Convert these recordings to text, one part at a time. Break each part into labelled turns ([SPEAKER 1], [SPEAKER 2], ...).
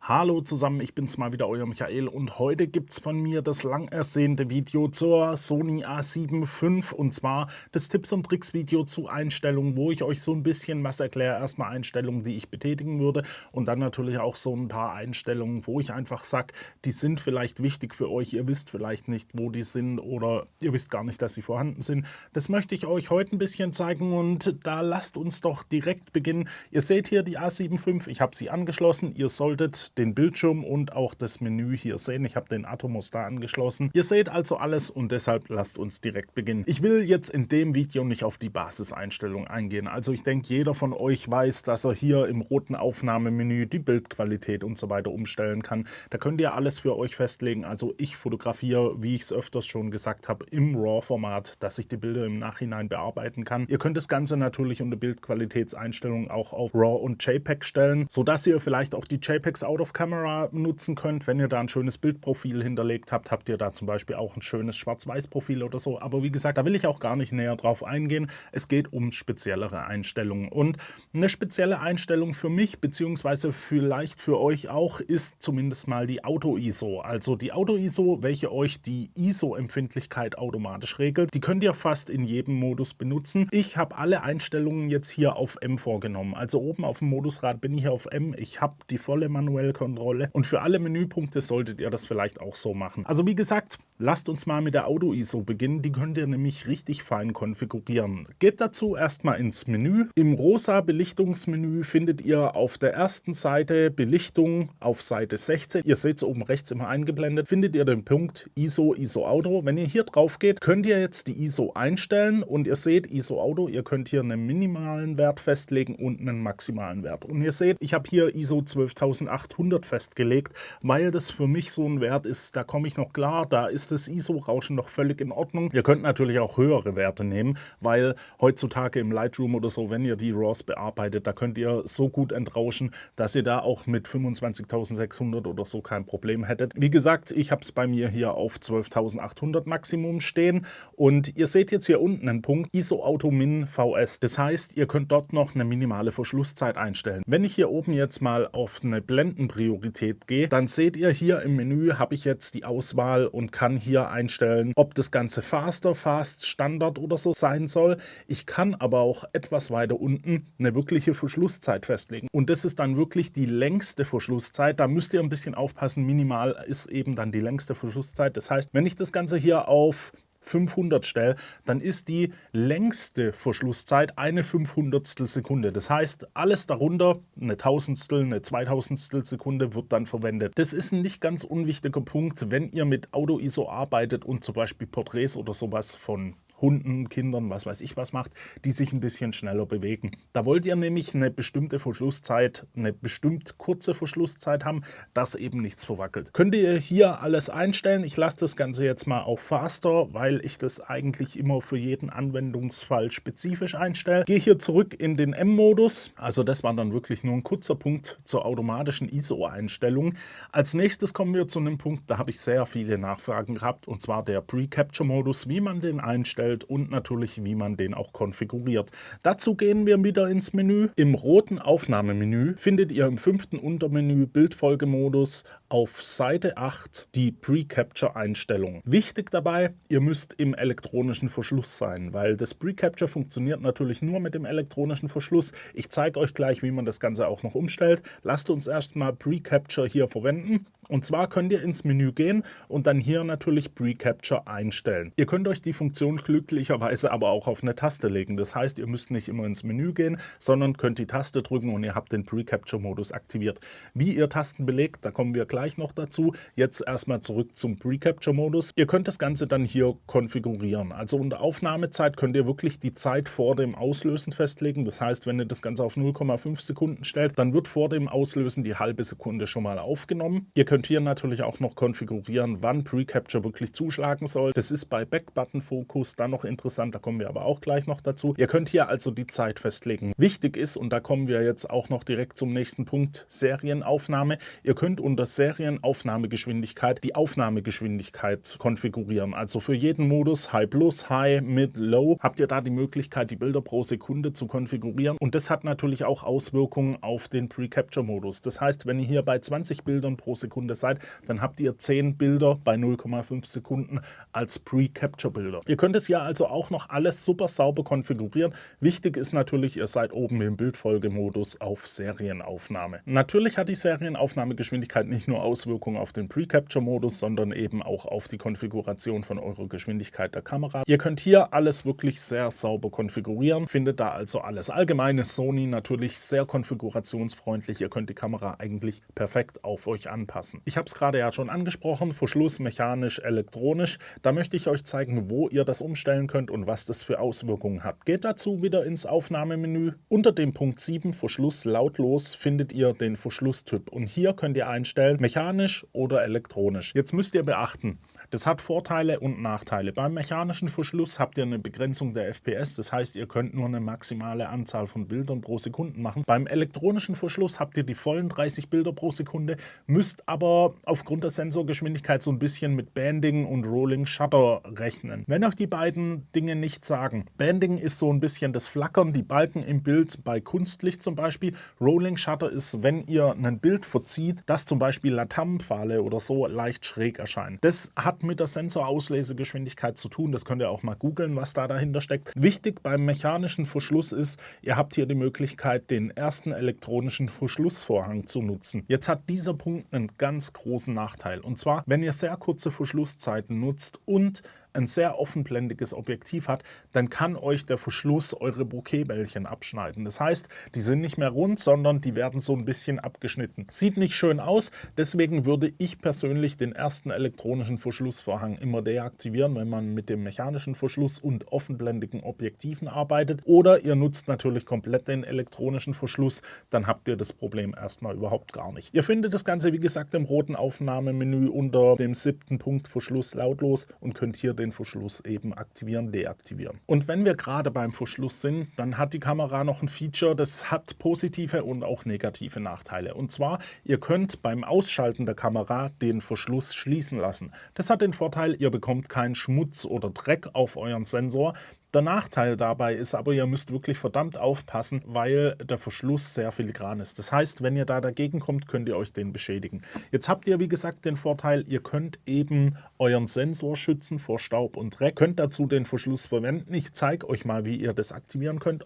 [SPEAKER 1] Hallo zusammen, ich bin's mal wieder, euer Michael, und heute gibt's von mir das lang ersehnte Video zur Sony A7 IV, und zwar das Tipps und Tricks Video zu Einstellungen, wo ich euch so ein bisschen was erkläre. Erstmal Einstellungen, die ich betätigen würde, und dann natürlich auch so ein paar Einstellungen, wo ich einfach sage, die sind vielleicht wichtig für euch, ihr wisst vielleicht nicht, wo die sind, oder ihr wisst gar nicht, dass sie vorhanden sind. Das möchte ich euch heute ein bisschen zeigen, und da lasst uns doch direkt beginnen. Ihr seht hier die A7 IV, ich habe sie angeschlossen. Ihr solltet den Bildschirm und auch das Menü hier sehen. Ich habe den Atomos da angeschlossen. Ihr seht also alles, und deshalb lasst uns direkt beginnen. Ich will jetzt in dem Video nicht auf die Basiseinstellung eingehen. Also ich denke, jeder von euch weiß, dass er hier im roten Aufnahmemenü die Bildqualität und so weiter umstellen kann. Da könnt ihr alles für euch festlegen. Also ich fotografiere, wie ich es öfters schon gesagt habe, im RAW-Format, dass ich die Bilder im Nachhinein bearbeiten kann. Ihr könnt das Ganze natürlich unter Bildqualitätseinstellungen auch auf RAW und JPEG stellen, sodass ihr vielleicht auch die JPEGs out of camera nutzen könnt. Wenn ihr da ein schönes Bildprofil hinterlegt habt, habt ihr da zum Beispiel auch ein schönes Schwarz-Weiß-Profil oder so. Aber wie gesagt, da will ich auch gar nicht näher drauf eingehen. Es geht um speziellere Einstellungen. Und eine spezielle Einstellung für mich, beziehungsweise vielleicht für euch auch, ist zumindest mal die Auto-ISO. Also die Auto-ISO, welche euch die ISO-Empfindlichkeit automatisch regelt. Die könnt ihr fast in jedem Modus benutzen. Ich habe alle Einstellungen jetzt hier auf M vorgenommen. Also oben auf dem Modusrad bin ich hier auf M. Ich habe die volle manuelle Kontrolle, und für alle Menüpunkte solltet ihr das vielleicht auch so machen. Also wie gesagt, lasst uns mal mit der Auto-ISO beginnen. Die könnt ihr nämlich richtig fein konfigurieren. Geht dazu erstmal ins Menü. Im rosa Belichtungsmenü findet ihr auf der ersten Seite Belichtung auf Seite 16. Ihr seht es oben rechts immer eingeblendet. Findet ihr den Punkt ISO, ISO Auto. Wenn ihr hier drauf geht, könnt ihr jetzt die ISO einstellen, und ihr seht ISO Auto. Ihr könnt hier einen minimalen Wert festlegen und einen maximalen Wert. Und ihr seht, ich habe hier ISO 12800 festgelegt, weil das für mich so ein Wert ist, da komme ich noch klar, da ist das ISO-Rauschen noch völlig in Ordnung. Ihr könnt natürlich auch höhere Werte nehmen, weil heutzutage im Lightroom oder so, wenn ihr die RAWs bearbeitet, da könnt ihr so gut entrauschen, dass ihr da auch mit 25.600 oder so kein Problem hättet. Wie gesagt, ich habe es bei mir hier auf 12.800 Maximum stehen, und ihr seht jetzt hier unten einen Punkt ISO Auto Min VS. Das heißt, ihr könnt dort noch eine minimale Verschlusszeit einstellen. Wenn ich hier oben jetzt mal auf eine Blendenpriorität gehe, dann seht ihr hier im Menü, habe ich jetzt die Auswahl und kann hier einstellen, ob das Ganze Faster, Fast, Standard oder so sein soll. Ich kann aber auch etwas weiter unten eine wirkliche Verschlusszeit festlegen. Und das ist dann wirklich die längste Verschlusszeit. Da müsst ihr ein bisschen aufpassen. Minimal ist eben dann die längste Verschlusszeit. Das heißt, wenn ich das Ganze hier auf 500 stelle, dann ist die längste Verschlusszeit eine 500stel Sekunde. Das heißt, alles darunter, eine Tausendstel, eine 2000stel Sekunde, wird dann verwendet. Das ist ein nicht ganz unwichtiger Punkt, wenn ihr mit Auto-ISO arbeitet und zum Beispiel Porträts oder sowas von Hunden, Kindern, was weiß ich was macht, die sich ein bisschen schneller bewegen. Da wollt ihr nämlich eine bestimmte Verschlusszeit, eine bestimmt kurze Verschlusszeit haben, dass eben nichts verwackelt. Könnt ihr hier alles einstellen. Ich lasse das Ganze jetzt mal auf Faster, weil ich das eigentlich immer für jeden Anwendungsfall spezifisch einstelle. Gehe hier zurück in den M-Modus. Also das war dann wirklich nur ein kurzer Punkt zur automatischen ISO-Einstellung. Als nächstes kommen wir zu einem Punkt, da habe ich sehr viele Nachfragen gehabt, und zwar der Pre-Capture-Modus, wie man den einstellt und natürlich, wie man den auch konfiguriert. Dazu gehen wir wieder ins Menü. Im roten Aufnahmemenü findet ihr im 5. Untermenü Bildfolgemodus auf Seite 8 die Pre-Capture-Einstellung. Wichtig dabei, ihr müsst im elektronischen Verschluss sein, weil das Pre-Capture funktioniert natürlich nur mit dem elektronischen Verschluss. Ich zeige euch gleich, wie man das Ganze auch noch umstellt. Lasst uns erstmal Pre-Capture hier verwenden. Und zwar könnt ihr ins Menü gehen und dann hier natürlich Pre-Capture einstellen. Ihr könnt euch die Funktion glücklicherweise aber auch auf eine Taste legen. Das heißt, ihr müsst nicht immer ins Menü gehen, sondern könnt die Taste drücken und ihr habt den Pre-Capture-Modus aktiviert. Wie ihr Tasten belegt, da kommen wir gleich noch dazu. Jetzt erstmal zurück zum Pre-Capture-Modus. Ihr könnt das Ganze dann hier konfigurieren. Also unter Aufnahmezeit könnt ihr wirklich die Zeit vor dem Auslösen festlegen. Das heißt, wenn ihr das Ganze auf 0,5 Sekunden stellt, dann wird vor dem Auslösen die halbe Sekunde schon mal aufgenommen. Ihr könnt hier natürlich auch noch konfigurieren, wann Pre-Capture wirklich zuschlagen soll. Das ist bei Back-Button-Fokus dann noch interessant, da kommen wir aber auch gleich noch dazu. Ihr könnt hier also die Zeit festlegen. Wichtig ist, und da kommen wir jetzt auch noch direkt zum nächsten Punkt, Serienaufnahme. Ihr könnt unter Serienaufnahmegeschwindigkeit die Aufnahmegeschwindigkeit konfigurieren. Also für jeden Modus, High Plus, High, Mid, Low, habt ihr da die Möglichkeit, die Bilder pro Sekunde zu konfigurieren. Und das hat natürlich auch Auswirkungen auf den Pre-Capture-Modus. Das heißt, wenn ihr hier bei 20 Bildern pro Sekunde seid, dann habt ihr 10 Bilder bei 0,5 Sekunden als Pre-Capture-Bilder. Ihr könnt es ja also auch noch alles super sauber konfigurieren. Wichtig ist natürlich, ihr seid oben im Bildfolgemodus auf Serienaufnahme. Natürlich hat die Serienaufnahmegeschwindigkeit nicht nur Auswirkungen auf den Pre-Capture-Modus, sondern eben auch auf die Konfiguration von eurer Geschwindigkeit der Kamera. Ihr könnt hier alles wirklich sehr sauber konfigurieren, findet da also alles. Allgemein ist Sony natürlich sehr konfigurationsfreundlich. Ihr könnt die Kamera eigentlich perfekt auf euch anpassen. Ich habe es gerade ja schon angesprochen, Verschluss mechanisch, elektronisch. Da möchte ich euch zeigen, wo ihr das umstellen könnt und was das für Auswirkungen hat. Geht dazu wieder ins Aufnahmemenü. Unter dem Punkt 7 Verschluss lautlos findet ihr den Verschlusstyp und hier könnt ihr einstellen, mechanisch oder elektronisch. Jetzt müsst ihr beachten, das hat Vorteile und Nachteile. Beim mechanischen Verschluss habt ihr eine Begrenzung der FPS, das heißt, ihr könnt nur eine maximale Anzahl von Bildern pro Sekunde machen. Beim elektronischen Verschluss habt ihr die vollen 30 Bilder pro Sekunde, müsst aber aufgrund der Sensorgeschwindigkeit so ein bisschen mit Banding und Rolling Shutter rechnen. Wenn euch die beiden Dinge nicht sagen, Banding ist so ein bisschen das Flackern, die Balken im Bild bei Kunstlicht zum Beispiel. Rolling Shutter ist, wenn ihr ein Bild verzieht, dass zum Beispiel Laternenpfahle oder so leicht schräg erscheinen. Das hat mit der Sensorauslösegeschwindigkeit zu tun. Das könnt ihr auch mal googeln, was da dahinter steckt. Wichtig beim mechanischen Verschluss ist, ihr habt hier die Möglichkeit, den ersten elektronischen Verschlussvorhang zu nutzen. Jetzt hat dieser Punkt einen ganz großen Nachteil. Und zwar, wenn ihr sehr kurze Verschlusszeiten nutzt und ein sehr offenblendiges Objektiv hat, dann kann euch der Verschluss eure Bokehbällchen abschneiden. Das heißt, die sind nicht mehr rund, sondern die werden so ein bisschen abgeschnitten. Sieht nicht schön aus, deswegen würde ich persönlich den ersten elektronischen Verschlussvorhang immer deaktivieren, wenn man mit dem mechanischen Verschluss und offenblendigen Objektiven arbeitet. Oder ihr nutzt natürlich komplett den elektronischen Verschluss, dann habt ihr das Problem erstmal überhaupt gar nicht. Ihr findet das Ganze, wie gesagt, im roten Aufnahmemenü unter dem 7. Punkt Verschluss lautlos und könnt hier den Verschluss eben aktivieren, deaktivieren. Und wenn wir gerade beim Verschluss sind, dann hat die Kamera noch ein Feature, das hat positive und auch negative Nachteile. Und zwar, ihr könnt beim Ausschalten der Kamera den Verschluss schließen lassen. Das hat den Vorteil, ihr bekommt keinen Schmutz oder Dreck auf euren Sensor. Der Nachteil dabei ist aber, ihr müsst wirklich verdammt aufpassen, weil der Verschluss sehr filigran ist. Das heißt, wenn ihr da dagegen kommt, könnt ihr euch den beschädigen. Jetzt habt ihr, wie gesagt, den Vorteil, ihr könnt eben euren Sensor schützen vor Staub und Dreck, könnt dazu den Verschluss verwenden. Ich zeige euch mal, wie ihr das aktivieren könnt.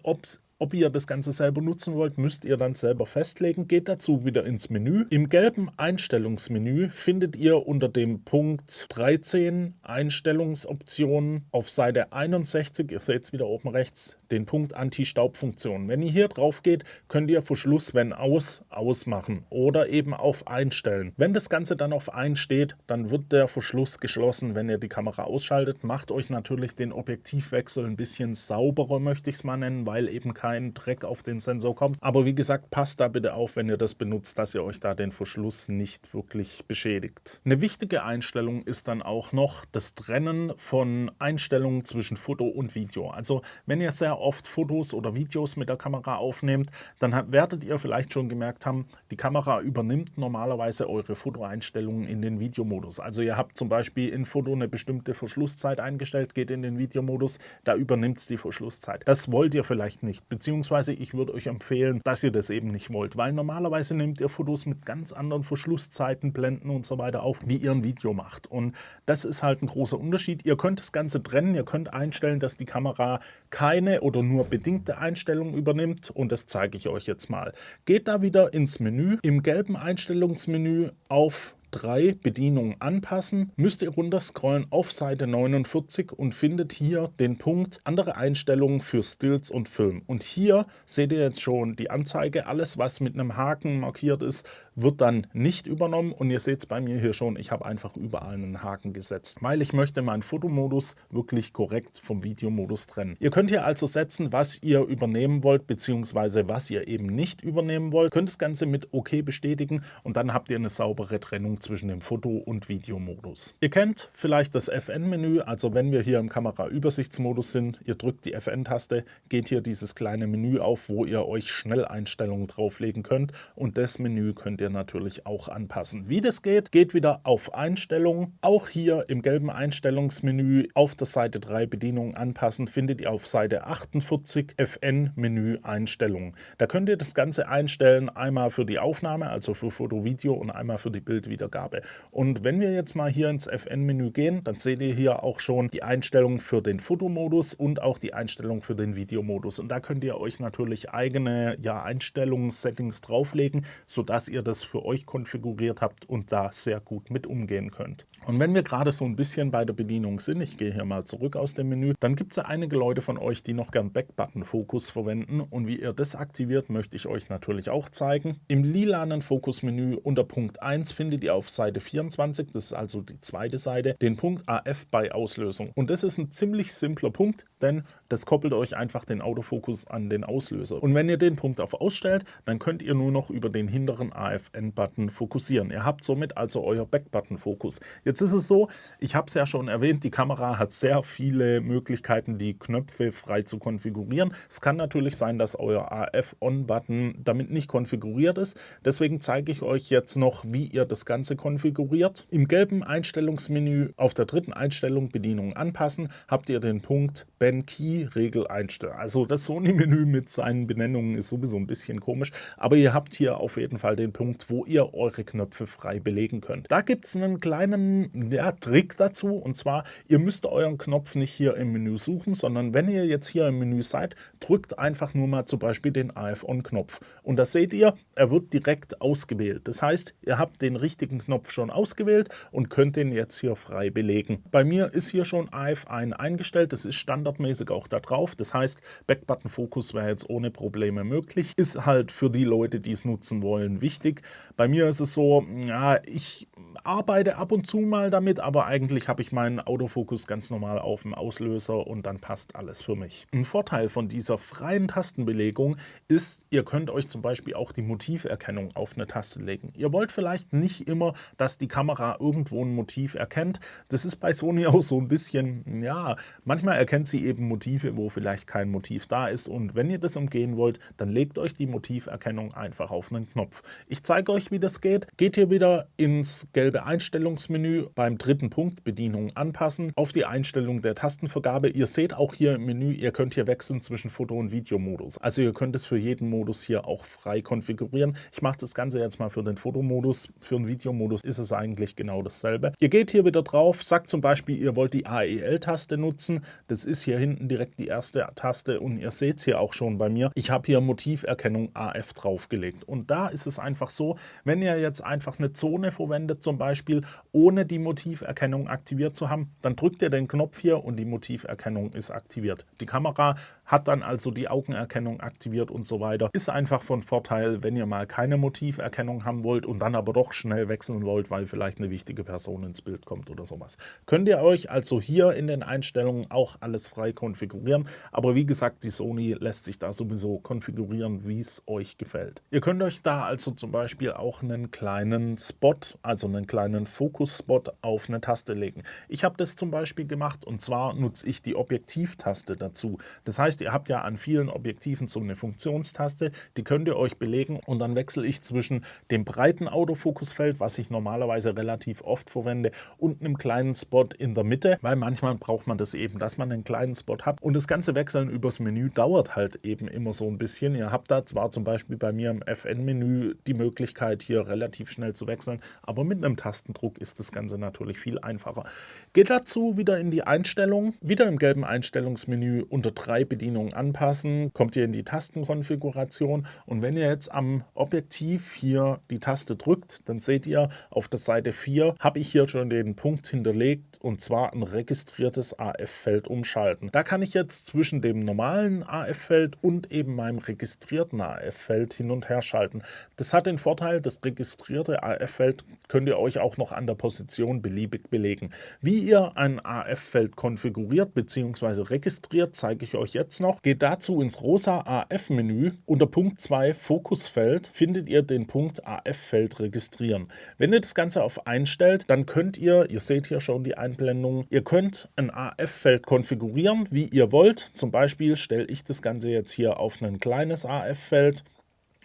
[SPEAKER 1] Ob ihr das Ganze selber nutzen wollt, müsst ihr dann selber festlegen. Geht dazu wieder ins Menü. Im gelben Einstellungsmenü findet ihr unter dem Punkt 13 Einstellungsoptionen auf Seite 61, ihr seht es wieder oben rechts, den Punkt Anti-Staub-Funktion. Wenn ihr hier drauf geht, könnt ihr Verschluss, wenn ausmachen oder eben auf Einstellen. Wenn das Ganze dann auf Ein steht, dann wird der Verschluss geschlossen, wenn ihr die Kamera ausschaltet. Macht euch natürlich den Objektivwechsel ein bisschen sauberer, möchte ich es mal nennen, weil eben kein Dreck auf den Sensor kommt. Aber wie gesagt, passt da bitte auf, wenn ihr das benutzt, dass ihr euch da den Verschluss nicht wirklich beschädigt. Eine wichtige Einstellung ist dann auch noch das Trennen von Einstellungen zwischen Foto und Video. Also wenn ihr sehr oft Fotos oder Videos mit der Kamera aufnehmt, dann werdet ihr vielleicht schon gemerkt haben, die Kamera übernimmt normalerweise eure Fotoeinstellungen in den Videomodus. Also ihr habt zum Beispiel in Foto eine bestimmte Verschlusszeit eingestellt, geht in den Videomodus, da übernimmt es die Verschlusszeit. Das wollt ihr vielleicht nicht, beziehungsweise ich würde euch empfehlen, dass ihr das eben nicht wollt, weil normalerweise nehmt ihr Fotos mit ganz anderen Verschlusszeiten, Blenden und so weiter auf, wie ihr ein Video macht. Und das ist halt ein großer Unterschied. Ihr könnt das Ganze trennen, ihr könnt einstellen, dass die Kamera keine oder nur bedingte Einstellungen übernimmt und das zeige ich euch jetzt mal. Geht da wieder ins Menü, im gelben Einstellungsmenü auf 3 Bedienungen anpassen, müsst ihr runterscrollen auf Seite 49 und findet hier den Punkt andere Einstellungen für Stills und Film. Und hier seht ihr jetzt schon die Anzeige, alles was mit einem Haken markiert ist, wird dann nicht übernommen und ihr seht es bei mir hier schon, ich habe einfach überall einen Haken gesetzt, weil ich möchte meinen Fotomodus wirklich korrekt vom Videomodus trennen. Ihr könnt hier also setzen, was ihr übernehmen wollt, beziehungsweise was ihr eben nicht übernehmen wollt, könnt das Ganze mit OK bestätigen und dann habt ihr eine saubere Trennung zwischen dem Foto- und Videomodus. Ihr kennt vielleicht das FN-Menü, also wenn wir hier im Kameraübersichtsmodus sind, ihr drückt die FN-Taste, geht hier dieses kleine Menü auf, wo ihr euch Schnelleinstellungen drauflegen könnt und das Menü könnt ihr ihr natürlich auch anpassen. Wie das geht, geht wieder auf Einstellungen. Auch hier im gelben Einstellungsmenü auf der Seite 3 Bedienung anpassen, findet ihr auf Seite 48 FN-Menü Einstellungen. Da könnt ihr das Ganze einstellen, einmal für die Aufnahme, also für Foto, Video und einmal für die Bildwiedergabe. Und wenn wir jetzt mal hier ins FN-Menü gehen, dann seht ihr hier auch schon die Einstellung für den Fotomodus und auch die Einstellung für den Videomodus. Und da könnt ihr euch natürlich eigene Einstellungssettings drauflegen, sodass ihr das für euch konfiguriert habt und da sehr gut mit umgehen könnt. Und wenn wir gerade so ein bisschen bei der Bedienung sind, ich gehe hier mal zurück aus dem Menü, dann gibt es ja einige Leute von euch, die noch gern Backbutton-Fokus verwenden. Und wie ihr das aktiviert, möchte ich euch natürlich auch zeigen. Im lilanen Fokusmenü unter Punkt 1 findet ihr auf Seite 24, das ist also die zweite Seite, den Punkt AF bei Auslösung. Und das ist ein ziemlich simpler Punkt, denn das koppelt euch einfach den Autofokus an den Auslöser. Und wenn ihr den Punkt auf Ausstellt, dann könnt ihr nur noch über den hinteren AFN-Button fokussieren. Ihr habt somit also euer Backbutton-Fokus. Jetzt ist es so, ich habe es ja schon erwähnt, die Kamera hat sehr viele Möglichkeiten, die Knöpfe frei zu konfigurieren. Es kann natürlich sein, dass euer AF-On-Button damit nicht konfiguriert ist. Deswegen zeige ich euch jetzt noch, wie ihr das Ganze konfiguriert. Im gelben Einstellungsmenü auf der dritten Einstellung Bedienung anpassen, habt ihr den Punkt Ben Key Regel einstellen. Also das Sony-Menü mit seinen Benennungen ist sowieso ein bisschen komisch, aber ihr habt hier auf jeden Fall den Punkt, wo ihr eure Knöpfe frei belegen könnt. Da gibt es einen kleinen Trick dazu, und zwar, ihr müsst euren Knopf nicht hier im Menü suchen, sondern wenn ihr jetzt hier im Menü seid, drückt einfach nur mal zum Beispiel den AF-On-Knopf. Und da seht ihr, er wird direkt ausgewählt. Das heißt, ihr habt den richtigen Knopf schon ausgewählt und könnt den jetzt hier frei belegen. Bei mir ist hier schon AF-Ein eingestellt, das ist standardmäßig auch da drauf. Das heißt, Backbutton-Fokus wäre jetzt ohne Probleme möglich. Ist halt für die Leute, die es nutzen wollen, wichtig. Bei mir ist es so, ja, ich arbeite ab und zu mal damit, aber eigentlich habe ich meinen Autofokus ganz normal auf dem Auslöser und dann passt alles für mich. Ein Vorteil von dieser freien Tastenbelegung ist, ihr könnt euch zum Beispiel auch die Motiverkennung auf eine Taste legen. Ihr wollt vielleicht nicht immer, dass die Kamera irgendwo ein Motiv erkennt. Das ist bei Sony auch so ein bisschen, ja, manchmal erkennt sie eben Motive, wo vielleicht kein Motiv da ist, und wenn ihr das umgehen wollt, dann legt euch die Motiverkennung einfach auf einen Knopf. Ich zeige euch, wie das geht. Geht hier wieder ins gelbe Einstellungsmenü beim dritten Punkt Bedienung anpassen auf die Einstellung der Tastenvergabe. Ihr seht auch hier im Menü, ihr könnt hier wechseln zwischen Foto- und Videomodus. Also ihr könnt es für jeden Modus hier auch frei konfigurieren. Ich mache das Ganze jetzt mal für den Fotomodus. Für den Videomodus ist es eigentlich genau dasselbe. Ihr geht hier wieder drauf, sagt zum Beispiel, ihr wollt die AEL-Taste nutzen. Das ist hier hinten direkt die erste Taste und ihr seht es hier auch schon bei mir. Ich habe hier Motiverkennung AF draufgelegt. Und da ist es einfach so, wenn ihr jetzt einfach eine Zone verwendet, zum Beispiel, ohne die Motiverkennung aktiviert zu haben, dann drückt ihr den Knopf hier und die Motiverkennung ist aktiviert. Die Kamera hat dann also die Augenerkennung aktiviert und so weiter. Ist einfach von Vorteil, wenn ihr mal keine Motiverkennung haben wollt und dann aber doch schnell wechseln wollt, weil vielleicht eine wichtige Person ins Bild kommt oder sowas. Könnt ihr euch also hier in den Einstellungen auch alles frei konfigurieren, aber wie gesagt, die Sony lässt sich da sowieso konfigurieren, wie es euch gefällt. Ihr könnt euch da also zum Beispiel auch einen kleinen Spot, also einen kleinen Fokus-Spot auf eine Taste legen. Ich habe das zum Beispiel gemacht, und zwar nutze ich die Objektivtaste dazu. Das heißt, ihr habt ja an vielen Objektiven so eine Funktionstaste, die könnt ihr euch belegen, und dann wechsle ich zwischen dem breiten Autofokusfeld, was ich normalerweise relativ oft verwende, und einem kleinen Spot in der Mitte, weil manchmal braucht man das eben, dass man einen kleinen Spot hat, und das ganze Wechseln übers Menü dauert halt eben immer so ein bisschen. Ihr habt da zwar zum Beispiel bei mir im FN-Menü die Möglichkeit, hier relativ schnell zu wechseln, aber mit einem Tastendruck ist das Ganze natürlich viel einfacher. Geht dazu wieder in die Einstellung, wieder im gelben Einstellungsmenü unter 3 Bedienungen anpassen, kommt ihr in die Tastenkonfiguration, und wenn ihr jetzt am Objektiv hier die Taste drückt, dann seht ihr auf der Seite 4, habe ich hier schon den Punkt hinterlegt, und zwar ein registriertes AF-Feld umschalten. Da kann ich jetzt zwischen dem normalen AF-Feld und eben meinem registrierten AF-Feld hin und her schalten. Das hat den Vorteil, das registrierte AF-Feld könnt ihr euch auch noch an der Position beliebig belegen. Wie ihr ein AF-Feld konfiguriert bzw. registriert, zeige ich euch jetzt noch. Geht dazu ins rosa AF-Menü. Unter Punkt 2 Fokusfeld findet ihr den Punkt AF-Feld registrieren. Wenn ihr das Ganze auf einstellt, dann könnt ihr seht hier schon die Einblendung, ihr könnt ein AF-Feld konfigurieren, wie ihr wollt. Zum Beispiel stelle ich das Ganze jetzt hier auf ein kleines AF-Feld.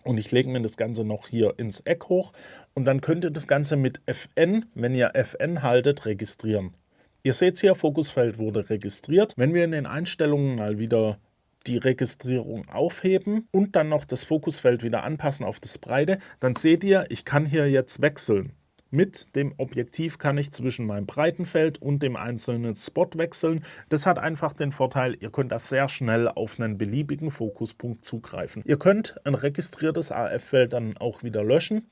[SPEAKER 1] Und ich lege mir das Ganze noch hier ins Eck hoch und dann könnt ihr das Ganze mit FN, wenn ihr FN haltet, registrieren. Ihr seht hier, Fokusfeld wurde registriert. Wenn wir in den Einstellungen mal wieder die Registrierung aufheben und dann noch das Fokusfeld wieder anpassen auf das Breite, dann seht ihr, ich kann hier jetzt wechseln. Mit dem Objektiv kann ich zwischen meinem Breitenfeld und dem einzelnen Spot wechseln. Das hat einfach den Vorteil, ihr könnt das sehr schnell auf einen beliebigen Fokuspunkt zugreifen. Ihr könnt ein registriertes AF-Feld dann auch wieder löschen.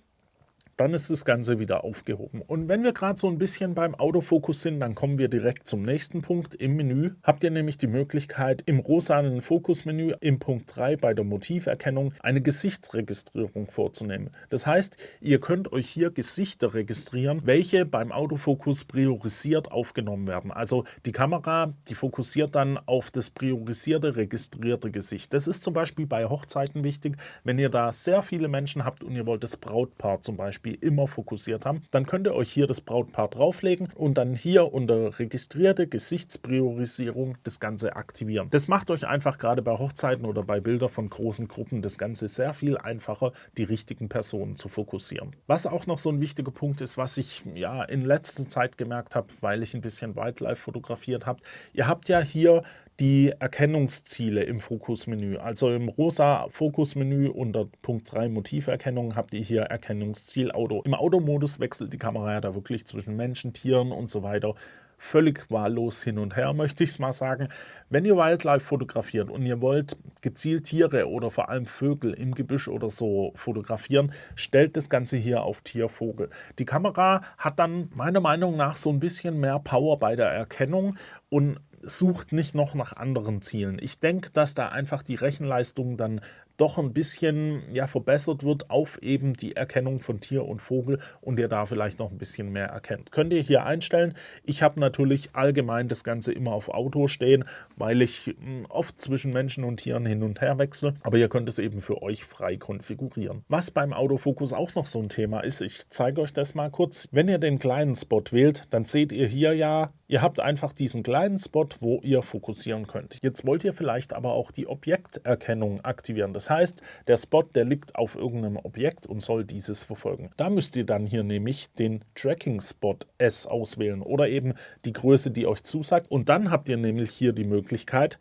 [SPEAKER 1] Dann ist das Ganze wieder aufgehoben. Und wenn wir gerade so ein bisschen beim Autofokus sind, dann kommen wir direkt zum nächsten Punkt. Im Menü habt ihr nämlich die Möglichkeit, im rosanen Fokusmenü im Punkt 3 bei der Motiverkennung eine Gesichtsregistrierung vorzunehmen. Das heißt, ihr könnt euch hier Gesichter registrieren, welche beim Autofokus priorisiert aufgenommen werden. Also die Kamera, die fokussiert dann auf das priorisierte, registrierte Gesicht. Das ist zum Beispiel bei Hochzeiten wichtig, wenn ihr da sehr viele Menschen habt und ihr wollt das Brautpaar zum Beispiel immer fokussiert haben, dann könnt ihr euch hier das Brautpaar drauflegen und dann hier unter registrierte Gesichtspriorisierung das Ganze aktivieren. Das macht euch einfach gerade bei Hochzeiten oder bei Bildern von großen Gruppen das Ganze sehr viel einfacher, die richtigen Personen zu fokussieren. Was auch noch so ein wichtiger Punkt ist, was ich ja in letzter Zeit gemerkt habe, weil ich ein bisschen Wildlife fotografiert habe, ihr habt ja hier die Erkennungsziele im Fokusmenü. Also im rosa Fokusmenü unter Punkt 3 Motiverkennung habt ihr hier Erkennungsziel Auto. Im Automodus wechselt die Kamera ja da wirklich zwischen Menschen, Tieren und so weiter völlig wahllos hin und her, möchte ich es mal sagen. Wenn ihr Wildlife fotografiert und ihr wollt gezielt Tiere oder vor allem Vögel im Gebüsch oder so fotografieren, stellt das Ganze hier auf Tier-Vogel. Die Kamera hat dann meiner Meinung nach so ein bisschen mehr Power bei der Erkennung und sucht nicht noch nach anderen Zielen. Ich denke, dass da einfach die Rechenleistung dann doch ein bisschen verbessert wird auf eben die Erkennung von Tier und Vogel und ihr da vielleicht noch ein bisschen mehr erkennt. Könnt ihr hier einstellen. Ich habe natürlich allgemein das Ganze immer auf Auto stehen, weil ich oft zwischen Menschen und Tieren hin und her wechsle, aber ihr könnt es eben für euch frei konfigurieren. Was beim Autofokus auch noch so ein Thema ist, ich zeige euch das mal kurz. Wenn ihr den kleinen Spot wählt, dann seht ihr hier ja, ihr habt einfach diesen kleinen Spot, wo ihr fokussieren könnt. Jetzt wollt ihr vielleicht aber auch die Objekterkennung aktivieren. Das heißt, der Spot, der liegt auf irgendeinem Objekt und soll dieses verfolgen. Da müsst ihr dann hier nämlich den Tracking Spot S auswählen oder eben die Größe, die euch zusagt. Und dann habt ihr nämlich hier die Möglichkeit,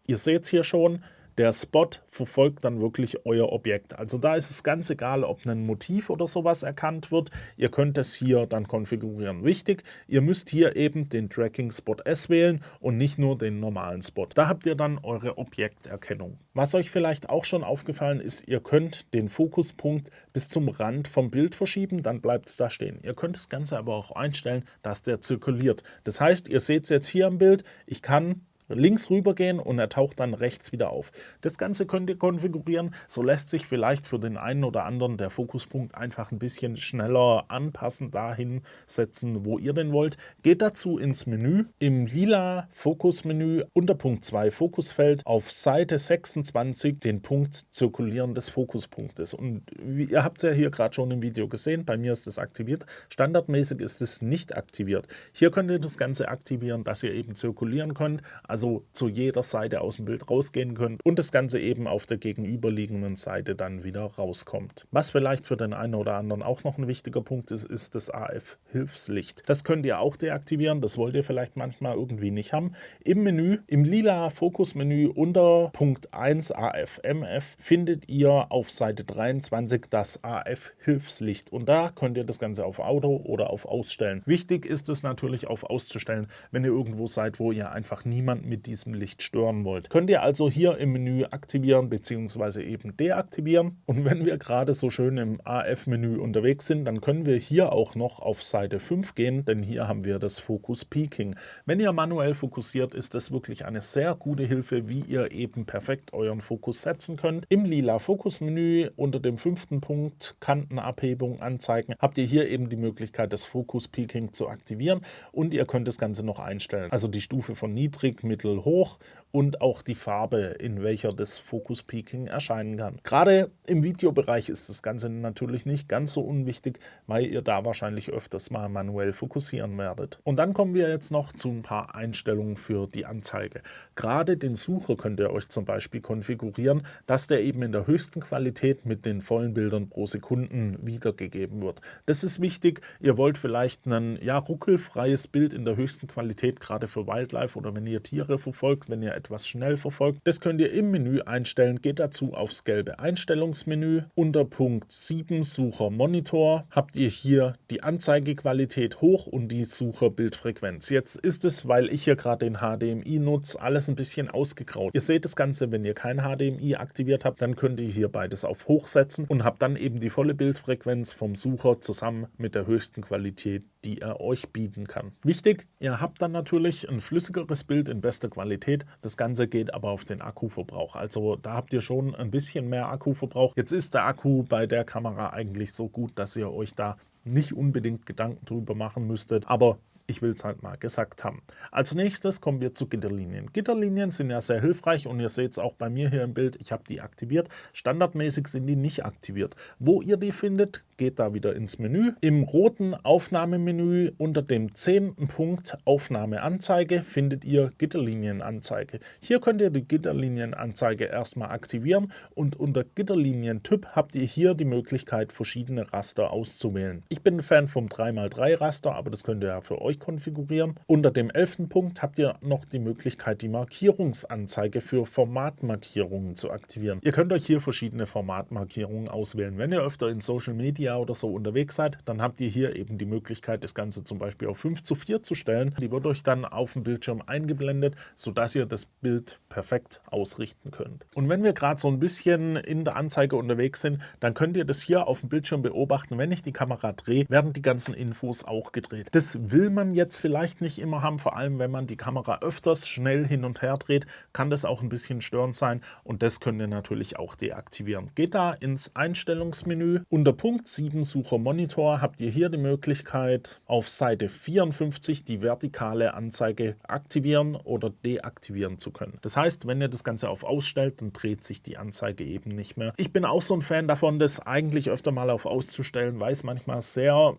[SPEAKER 1] ihr seht es hier schon, der Spot verfolgt dann wirklich euer Objekt. Also da ist es ganz egal, ob ein Motiv oder sowas erkannt wird. Ihr könnt es hier dann konfigurieren. Wichtig, ihr müsst hier eben den Tracking Spot S wählen und nicht nur den normalen Spot. Da habt ihr dann eure Objekterkennung. Was euch vielleicht auch schon aufgefallen ist, ihr könnt den Fokuspunkt bis zum Rand vom Bild verschieben, dann bleibt es da stehen. Ihr könnt das Ganze aber auch einstellen, dass der zirkuliert. Das heißt, ihr seht es jetzt hier im Bild, ich kann links rüber gehen und er taucht dann rechts wieder auf. Das Ganze könnt ihr konfigurieren. So lässt sich vielleicht für den einen oder anderen der Fokuspunkt einfach ein bisschen schneller anpassen, dahin setzen, wo ihr denn wollt. Geht dazu ins Menü, im lila Fokusmenü unter Punkt 2 Fokusfeld auf Seite 26 den Punkt Zirkulieren des Fokuspunktes. Und ihr habt es ja hier gerade schon im Video gesehen, bei mir ist das aktiviert. Standardmäßig ist es nicht aktiviert. Hier könnt ihr das Ganze aktivieren, dass ihr eben zirkulieren könnt, also zu jeder Seite aus dem Bild rausgehen könnt und das Ganze eben auf der gegenüberliegenden Seite dann wieder rauskommt. Was vielleicht für den einen oder anderen auch noch ein wichtiger Punkt ist, ist das AF-Hilfslicht. Das könnt ihr auch deaktivieren, das wollt ihr vielleicht manchmal irgendwie nicht haben. Im Menü, im lila Fokusmenü unter Punkt 1 AF-MF findet ihr auf Seite 23 das AF-Hilfslicht und da könnt ihr das Ganze auf Auto oder auf Ausstellen. Wichtig ist es natürlich auf Auszustellen, wenn ihr irgendwo seid, wo ihr einfach niemanden mit diesem Licht stören wollt. Könnt ihr also hier im Menü aktivieren bzw. eben deaktivieren. Und wenn wir gerade so schön im AF-Menü unterwegs sind, dann können wir hier auch noch auf Seite 5 gehen, denn hier haben wir das Focus Peaking. Wenn ihr manuell fokussiert, ist das wirklich eine sehr gute Hilfe, wie ihr eben perfekt euren Fokus setzen könnt. Im lila Fokusmenü unter dem 5. Punkt Kantenabhebung anzeigen, habt ihr hier eben die Möglichkeit, das Focus Peaking zu aktivieren und ihr könnt das Ganze noch einstellen. Also die Stufe von niedrig, mittel, hoch und auch die Farbe, in welcher das Focus Peaking erscheinen kann. Gerade im Videobereich ist das Ganze natürlich nicht ganz so unwichtig, weil ihr da wahrscheinlich öfters mal manuell fokussieren werdet. Und dann kommen wir jetzt noch zu ein paar Einstellungen für die Anzeige. Gerade den Sucher könnt ihr euch zum Beispiel konfigurieren, dass der eben in der höchsten Qualität mit den vollen Bildern pro Sekunden wiedergegeben wird. Das ist wichtig. Ihr wollt vielleicht ein ruckelfreies Bild in der höchsten Qualität, gerade für Wildlife oder wenn ihr Tiere verfolgt, wenn ihr etwas schnell verfolgt. Das könnt ihr im Menü einstellen. Geht dazu aufs gelbe Einstellungsmenü. Unter Punkt 7 Sucher Monitor habt ihr hier die Anzeigequalität hoch und die Sucherbildfrequenz. Jetzt ist es, weil ich hier gerade den HDMI nutze, alles ein bisschen ausgegraut. Ihr seht das Ganze, wenn ihr kein HDMI aktiviert habt, dann könnt ihr hier beides auf hoch setzen und habt dann eben die volle Bildfrequenz vom Sucher zusammen mit der höchsten Qualität, die er euch bieten kann. Wichtig, ihr habt dann natürlich ein flüssigeres Bild in bester Qualität. Das Ganze geht aber auf den Akkuverbrauch. Also da habt ihr schon ein bisschen mehr Akkuverbrauch. Jetzt ist der Akku bei der Kamera eigentlich so gut, dass ihr euch da nicht unbedingt Gedanken drüber machen müsstet, aber ich will es halt mal gesagt haben. Als nächstes kommen wir zu Gitterlinien. Gitterlinien sind ja sehr hilfreich und ihr seht es auch bei mir hier im Bild, ich habe die aktiviert. Standardmäßig sind die nicht aktiviert. Wo ihr die findet, geht da wieder ins Menü. Im roten Aufnahmemenü unter dem 10. Punkt Aufnahmeanzeige findet ihr Gitterlinienanzeige. Hier könnt ihr die Gitterlinienanzeige erstmal aktivieren und unter Gitterlinientyp habt ihr hier die Möglichkeit, verschiedene Raster auszuwählen. Ich bin ein Fan vom 3x3 Raster, aber das könnt ihr ja für euch konfigurieren. Unter dem 11. Punkt habt ihr noch die Möglichkeit, die Markierungsanzeige für Formatmarkierungen zu aktivieren. Ihr könnt euch hier verschiedene Formatmarkierungen auswählen. Wenn ihr öfter in Social Media oder so unterwegs seid, dann habt ihr hier eben die Möglichkeit, das Ganze zum Beispiel auf 5:4 zu stellen. Die wird euch dann auf dem Bildschirm eingeblendet, sodass ihr das Bild perfekt ausrichten könnt. Und wenn wir gerade so ein bisschen in der Anzeige unterwegs sind, dann könnt ihr das hier auf dem Bildschirm beobachten. Wenn ich die Kamera drehe, werden die ganzen Infos auch gedreht. Das will man jetzt vielleicht nicht immer haben, vor allem wenn man die Kamera öfters schnell hin und her dreht, kann das auch ein bisschen störend sein und das könnt ihr natürlich auch deaktivieren. Geht da ins Einstellungsmenü. Unter Punkt 7 Sucher Monitor habt ihr hier die Möglichkeit, auf Seite 54 die vertikale Anzeige aktivieren oder deaktivieren zu können. Das heißt, wenn ihr das Ganze auf Ausstellt, dann dreht sich die Anzeige eben nicht mehr. Ich bin auch so ein Fan davon, das eigentlich öfter mal auf Auszustellen, weil es manchmal sehr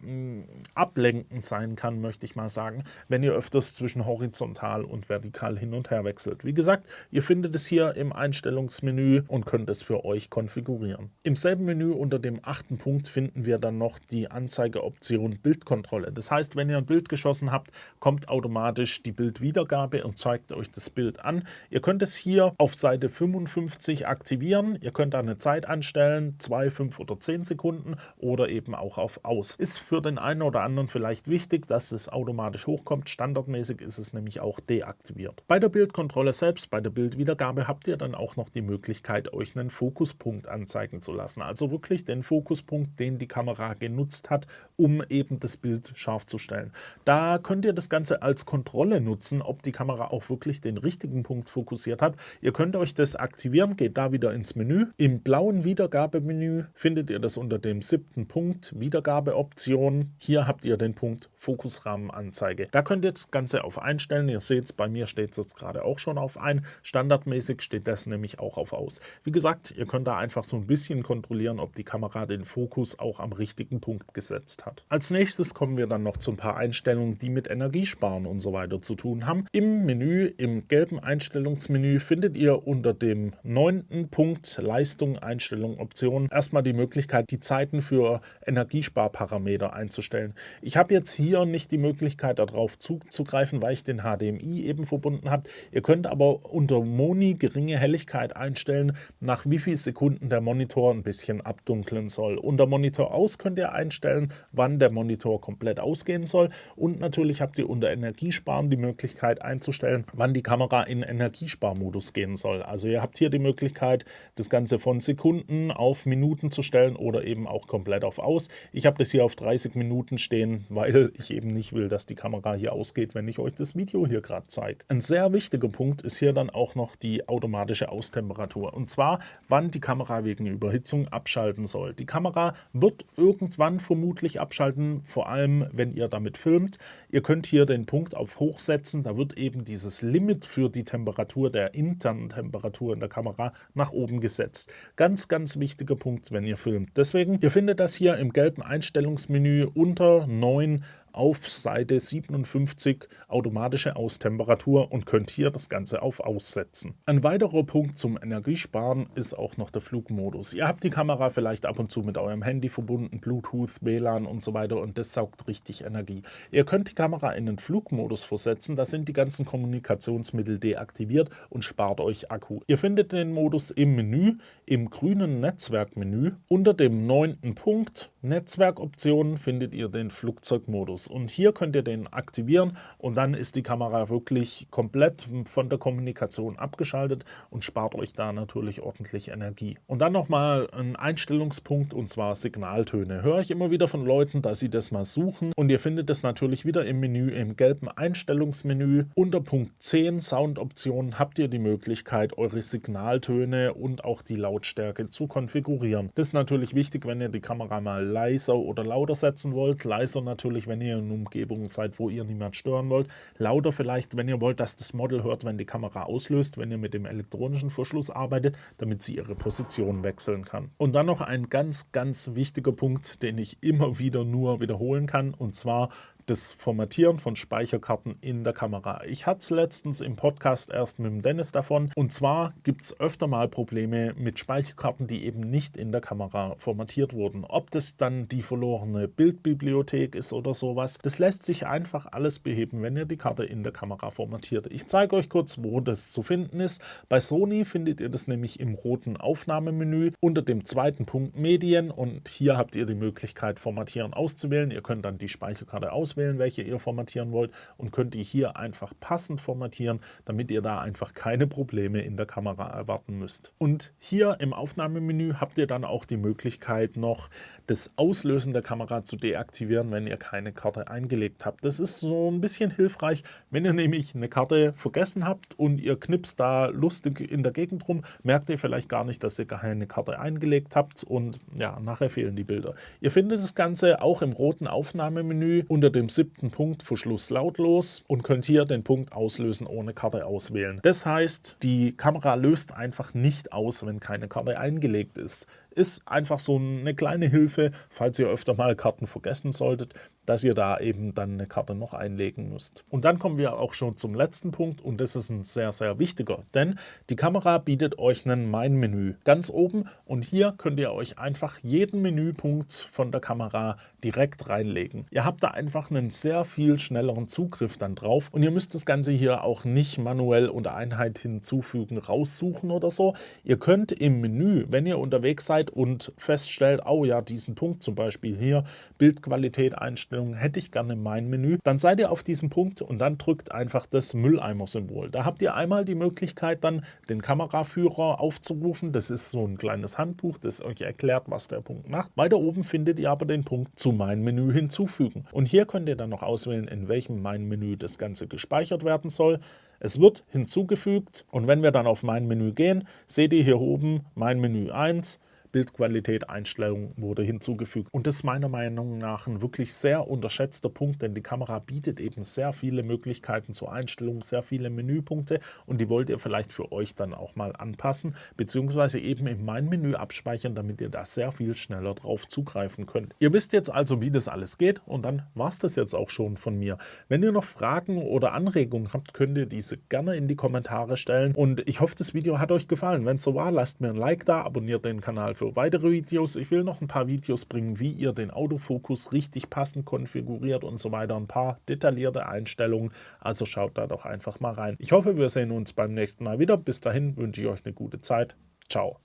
[SPEAKER 1] ablenkend sein kann, möchte ich mal sagen, wenn ihr öfters zwischen horizontal und vertikal hin und her wechselt. Wie gesagt, ihr findet es hier im Einstellungsmenü und könnt es für euch konfigurieren. Im selben Menü unter dem 8. Punkt finden wir dann noch die Anzeigeoption Bildkontrolle. Das heißt, wenn ihr ein Bild geschossen habt, kommt automatisch die Bildwiedergabe und zeigt euch das Bild an. Ihr könnt es hier auf Seite 55 aktivieren. Ihr könnt da eine Zeit einstellen, 2, 5 oder 10 Sekunden oder eben auch auf Aus. Ist für den einen oder anderen vielleicht wichtig, dass es automatisch hochkommt. Standardmäßig ist es nämlich auch deaktiviert. Bei der Bildkontrolle selbst, bei der Bildwiedergabe habt ihr dann auch noch die Möglichkeit, euch einen Fokuspunkt anzeigen zu lassen. Also wirklich den Fokuspunkt, den die Kamera genutzt hat, um eben das Bild scharf zu stellen. Da könnt ihr das Ganze als Kontrolle nutzen, ob die Kamera auch wirklich den richtigen Punkt fokussiert hat. Ihr könnt euch das aktivieren, geht da wieder ins Menü. Im blauen Wiedergabemenü findet ihr das unter dem 7. Punkt Wiedergabeoption. Hier habt ihr den Punkt Fokusrahmenanzeige. Da könnt ihr das Ganze auf einstellen. Ihr seht es, bei mir steht es jetzt gerade auch schon auf ein. Standardmäßig steht das nämlich auch auf aus. Wie gesagt, ihr könnt da einfach so ein bisschen kontrollieren, ob die Kamera den Fokus auch am richtigen Punkt gesetzt hat. Als nächstes kommen wir dann noch zu ein paar Einstellungen, die mit Energiesparen und so weiter zu tun haben. Im Menü, im gelben Einstellungsmenü, findet ihr unter dem 9. Punkt Leistung, Einstellung, Optionen erstmal die Möglichkeit, die Zeiten für Energiesparparameter einzustellen. Ich habe jetzt hier nicht die Möglichkeit, darauf zuzugreifen, weil ich den HDMI eben verbunden habe. Ihr könnt aber unter Moni geringe Helligkeit einstellen, nach wie viel Sekunden der Monitor ein bisschen abdunkeln soll. Unter Monitor aus könnt ihr einstellen, wann der Monitor komplett ausgehen soll und natürlich habt ihr unter Energiesparen die Möglichkeit einzustellen, wann die Kamera in Energiesparmodus gehen soll. Also ihr habt hier die Möglichkeit, das Ganze von Sekunden auf Minuten zu stellen oder eben auch komplett auf aus. Ich habe das hier auf 30 Minuten stehen, weil ich eben nicht will, dass die Kamera hier ausgeht, wenn ich euch das Video hier gerade zeige. Ein sehr wichtiger Punkt ist hier dann auch noch die automatische Austemperatur. Und zwar, wann die Kamera wegen Überhitzung abschalten soll. Die Kamera wird irgendwann vermutlich abschalten, vor allem wenn ihr damit filmt. Ihr könnt hier den Punkt auf hoch setzen, da wird eben dieses Limit für die Temperatur der internen Temperatur in der Kamera nach oben gesetzt. Ganz, ganz wichtiger Punkt, wenn ihr filmt. Deswegen, ihr findet das hier im gelben Einstellungsmenü unter 9 auf Seite 57 automatische Austemperatur und könnt hier das Ganze auf Aussetzen. Ein weiterer Punkt zum Energiesparen ist auch noch der Flugmodus. Ihr habt die Kamera vielleicht ab und zu mit eurem Handy verbunden, Bluetooth, WLAN und so weiter und das saugt richtig Energie. Ihr könnt die Kamera in den Flugmodus versetzen, da sind die ganzen Kommunikationsmittel deaktiviert und spart euch Akku. Ihr findet den Modus im Menü, im grünen Netzwerkmenü. Unter dem 9. Punkt Netzwerkoptionen findet ihr den Flugzeugmodus und hier könnt ihr den aktivieren und dann ist die Kamera wirklich komplett von der Kommunikation abgeschaltet und spart euch da natürlich ordentlich Energie. Und dann nochmal ein Einstellungspunkt und zwar Signaltöne. Höre ich immer wieder von Leuten, dass sie das mal suchen und ihr findet es natürlich wieder im Menü, im gelben Einstellungsmenü. Unter Punkt 10 Soundoptionen habt ihr die Möglichkeit, eure Signaltöne und auch die Lautstärke zu konfigurieren. Das ist natürlich wichtig, wenn ihr die Kamera mal leiser oder lauter setzen wollt. Leiser natürlich, wenn ihr in einer Umgebung seid, wo ihr niemand stören wollt. Lauter vielleicht, wenn ihr wollt, dass das Model hört, wenn die Kamera auslöst, wenn ihr mit dem elektronischen Verschluss arbeitet, damit sie ihre Position wechseln kann. Und dann noch ein ganz, ganz wichtiger Punkt, den ich immer wieder nur wiederholen kann, und zwar das Formatieren von Speicherkarten in der Kamera. Ich hatte es letztens im Podcast erst mit dem Dennis davon. Und zwar gibt es öfter mal Probleme mit Speicherkarten, die eben nicht in der Kamera formatiert wurden. Ob das dann die verlorene Bildbibliothek ist oder sowas, das lässt sich einfach alles beheben, wenn ihr die Karte in der Kamera formatiert. Ich zeige euch kurz, wo das zu finden ist. Bei Sony findet ihr das nämlich im roten Aufnahmemenü unter dem 2. Punkt Medien und hier habt ihr die Möglichkeit, Formatieren auszuwählen. Ihr könnt dann die Speicherkarte auswählen, welche ihr formatieren wollt und könnt die hier einfach passend formatieren, damit ihr da einfach keine Probleme in der Kamera erwarten müsst. Und hier im Aufnahmemenü habt ihr dann auch die Möglichkeit noch das Auslösen der Kamera zu deaktivieren, wenn ihr keine Karte eingelegt habt. Das ist so ein bisschen hilfreich, wenn ihr nämlich eine Karte vergessen habt und ihr knipst da lustig in der Gegend rum, merkt ihr vielleicht gar nicht, dass ihr keine Karte eingelegt habt und ja, nachher fehlen die Bilder. Ihr findet das Ganze auch im roten Aufnahmemenü unter dem 7. Punkt Verschluss lautlos und könnt hier den Punkt Auslösen ohne Karte auswählen. Das heißt, die Kamera löst einfach nicht aus, wenn keine Karte eingelegt ist. Ist einfach so eine kleine Hilfe, falls ihr öfter mal Karten vergessen solltet, dass ihr da eben dann eine Karte noch einlegen müsst. Und dann kommen wir auch schon zum letzten Punkt und das ist ein sehr, sehr wichtiger, denn die Kamera bietet euch ein Mein-Menü ganz oben und hier könnt ihr euch einfach jeden Menüpunkt von der Kamera direkt reinlegen. Ihr habt da einfach einen sehr viel schnelleren Zugriff dann drauf und ihr müsst das Ganze hier auch nicht manuell unter Einheit hinzufügen, raussuchen oder so. Ihr könnt im Menü, wenn ihr unterwegs seid und feststellt, oh ja, diesen Punkt zum Beispiel hier, Bildqualität Einstellungen, hätte ich gerne mein Menü, dann seid ihr auf diesem Punkt und dann drückt einfach das Mülleimer-Symbol. Da habt ihr einmal die Möglichkeit, dann den Kameraführer aufzurufen. Das ist so ein kleines Handbuch, das euch erklärt, was der Punkt macht. Weiter oben findet ihr aber den Punkt zu Mein Menü hinzufügen. Und hier könnt ihr dann noch auswählen, in welchem Mein Menü das Ganze gespeichert werden soll. Es wird hinzugefügt und wenn wir dann auf Mein Menü gehen, seht ihr hier oben Mein Menü 1, Bildqualität, Einstellung wurde hinzugefügt. Und das ist meiner Meinung nach ein wirklich sehr unterschätzter Punkt, denn die Kamera bietet eben sehr viele Möglichkeiten zur Einstellung, sehr viele Menüpunkte und die wollt ihr vielleicht für euch dann auch mal anpassen, beziehungsweise eben in mein Menü abspeichern, damit ihr da sehr viel schneller drauf zugreifen könnt. Ihr wisst jetzt also, wie das alles geht und dann war es das jetzt auch schon von mir. Wenn ihr noch Fragen oder Anregungen habt, könnt ihr diese gerne in die Kommentare stellen und ich hoffe, das Video hat euch gefallen. Wenn es so war, lasst mir ein Like da, abonniert den Kanal für weitere Videos. Ich will noch ein paar Videos bringen, wie ihr den Autofokus richtig passend konfiguriert und so weiter. Ein paar detaillierte Einstellungen. Also schaut da doch einfach mal rein. Ich hoffe, wir sehen uns beim nächsten Mal wieder. Bis dahin wünsche ich euch eine gute Zeit. Ciao.